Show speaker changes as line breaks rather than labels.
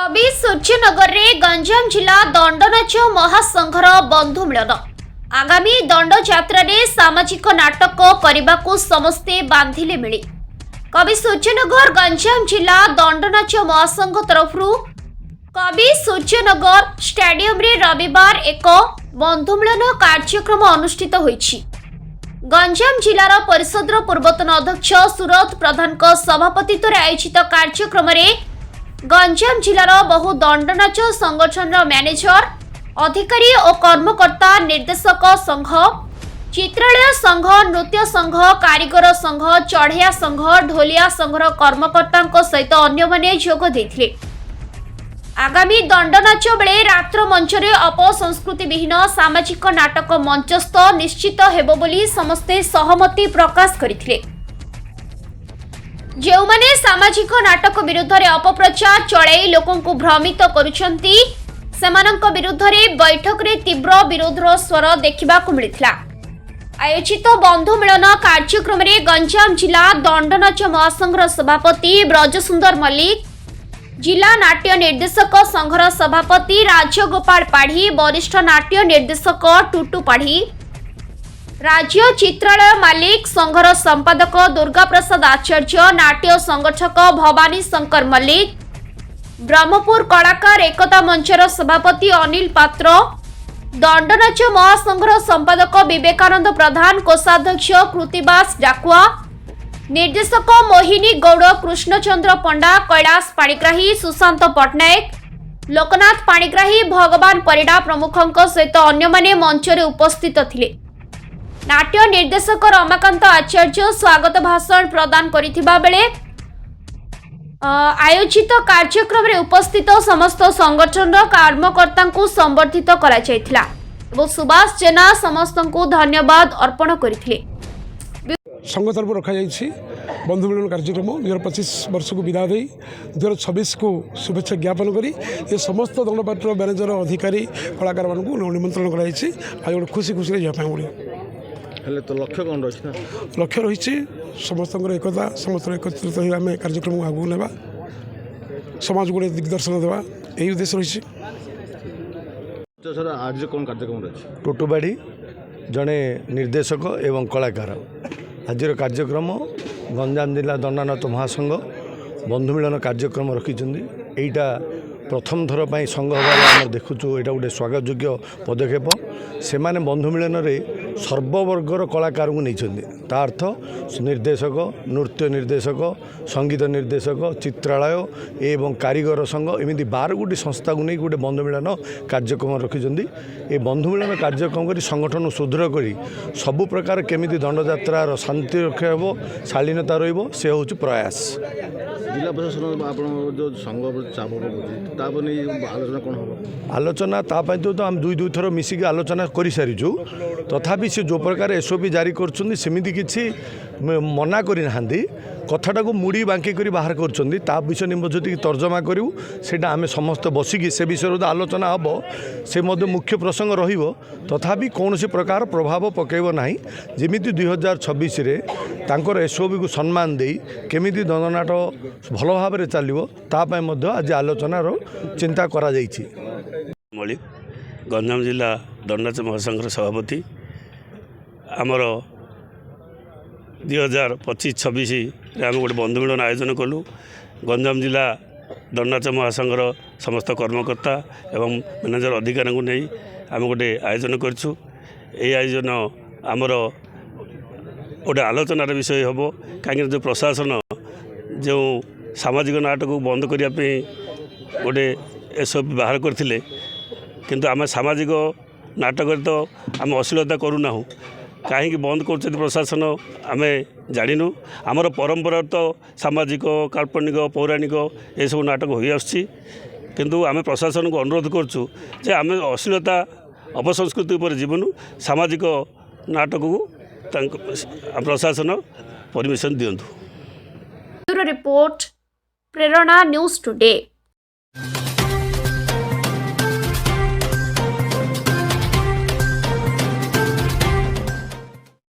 कवि सूर्यनगर में गंजाम जिला दंडनाच महासंघर बंधु मिलन आगामी दंड यात्रा रे सामाजिक नाटक करने को समस्ते बांधिले मिली। कवि सूर्यनगर गंजाम जिला दंडनाच महासंघ तरफ कवि सूर्यनगर स्टेडियम रे रविवार एक बंधु मिलन कार्यक्रम अनुष्ठित होईछि। गंजाम जिलार परिषद पूर्वतन अध्यक्ष सुरत प्रधान सभापतित्व आयोजित कार्यक्रम रे गंजाम जिलार बहु दंडनाच संगठन मैनेजर अधिकारी और कर्मकर्ता निर्देशक संघ चित्रालय संघ नृत्य संघ कारीगर संघ चढ़िया संघ ढोलिया संघर कर्मकर्ता सहित अन्य माने जोग देथिले। आगामी दंडनाच बेले रात्र मंचरे अपसंस्कृति विहीन सामाजिक नाटक मंचस्थ निश्चित हेबो बोली समस्ते सहमति प्रकाश करथिले। जो माने सामाजिक नाटक विरुद्ध रे अपप्रचार चलाई लोकंकु भ्रमित करुछंती सेमानंक विरुद्ध रे बैठक रे तीव्र विरोधर स्वर देखिबाकु मिलिथिला। आयोजित बंधु मिलन कार्यक्रम रे गंजाम जिला दंडनाच महासंघर सभापति ब्रजसुंदर मल्लिक, जिला नाट्य निर्देशक संघर सभापति राजगोपाल पाढ़ी, वरिष्ठ नाट्य निर्देशक टुटू पाढ़ी, राज्य चित्रालय मालिक संघर संपादक दुर्गा प्रसाद आचार्य, नाट्य संगठक भवानी शंकर मल्लिक, ब्रह्मपुर कलाकार एकता मंचर सभापति अनिल पात्र, दंडनाच महासंघर संपादक विवेकानंद प्रधान, कोषाध्यक्ष कृतिबास डाकुआ, निर्देशक मोहिनी गौड़, कृष्णचंद्र पंडा, कैलाश पाणिग्राही, सुशांत पट्टनायक, लोकनाथ पाणिग्राही, भगवान परिडा प्रमुखों सहित अन्य माने मंचरे उपस्थित थिले। नाट्य निर्देशक रमाकांत आचार्य स्वागत भाषण प्रदान करिथिबा बेले आयोजित कार्यक्रम रे उपस्थित समस्त संगठन कर्मकर्ता को संबर्धित करा जायथिला और सुभाष जेना समस्त को धन्यवाद अर्पण करथिले।
संघ तरफ रखा जाइए बंधु मिलन कार्यक्रम 2025 वर्ष को विदा दे 2026 को शुभेच्छा ज्ञापन करी ये समस्त दंडपाटर मैनेजर अधिकारी कलाकार मान निमंत्रण कराई गोटे खुशी खुशी जावाई
तो लक्ष्य कौन रही
लक्ष्य रही समस्त एकता समस्त एकत्रित हो आम कार्यक्रम आगू ना समाज को दिग्दर्शन देवा यही उद्देश्य रही।
आज कौन कार्यक्रम रही
टुटुबाड़ी जड़े निर्देशक एवं कलाकार आज कार्यक्रम गंजाम जिला दंडनाच महासंघ बंधु मिलन कार्यक्रम रखिंट यहीटा प्रथम थर पर संघ हमारे देखुचु यहाँ गोटे स्वागत योग्य पदक्षेप से माने बंधु मिलन में सर्ववर्गर कलाकार को नहीं अर्थ निर्देशक नृत्य निर्देशक संगीत निर्देशक चित्रालय एवं कारीगर संघ एमती 12 गोटी संस्था को नहीं गोटे बंधु मिलन कार्यक्रम रखिंट ये बंधु मिलन कार्यक्रम कर संगठन सुदृढ़ कर सबु प्रकार केमिति दंडयात्रार शांति रक्षा हो शालीनता रही से हूँ प्रयास।
जिला प्रशासन आप जो संघ चाप आलोचना कौन हम
आलोचना तो आम दुई थर मिसिक आलोचना कर सारीचु तथापि से जो प्रकार एसओपी जारी करमती किसी मना करना कथाटा को मुड़ी बांकी कर बाहर कर विषय निम्बी तर्जमा करूँ से आम समस्त बसिकी से विषय आलोचना हम से मुख्य प्रसंग रथापि कौन प्रकार प्रभाव पकेब ना जमी 2026 तांकर एसओपी को सम्मान दे केमिति दंडनाट भल भाव चलो तापाई आज आलोचनार चिंता करा जाइछि।
मल्लिक गंजाम जिला दंडनाच महासंघर सभापति आमर 2025-26 आम गोटे बंधु मिलन आयोजन कलु। गंजाम जिला दंडनाच महासंघर समस्त कर्मकर्ता एवं मैनेजर अधिकारी को नहीं आम गोटे आयोजन करूँ। ये आयोजन आमर गोटे आलोचनार विषय हम कहीं जो प्रशासन जो सामाजिक नाटक को बंद करने गोटे एसओपी बाहर करते किंतु आम सामाजिक नाटक तो आम अश्लीलता करूना कहीं बंद कर प्रशासन आम जाणु आमर परंपरा तो सामाजिक काल्पनिक पौराणिक ये सब नाटक हो किंतु आम प्रशासन को अनुरोध करूँ जे आम अश्लीलता अपसंस्कृति उपर जीवनु सामाजिक नाटक को प्रशासन परमिशन दिंतु।
रिपोर्ट प्रेरणा न्यूज टुडे।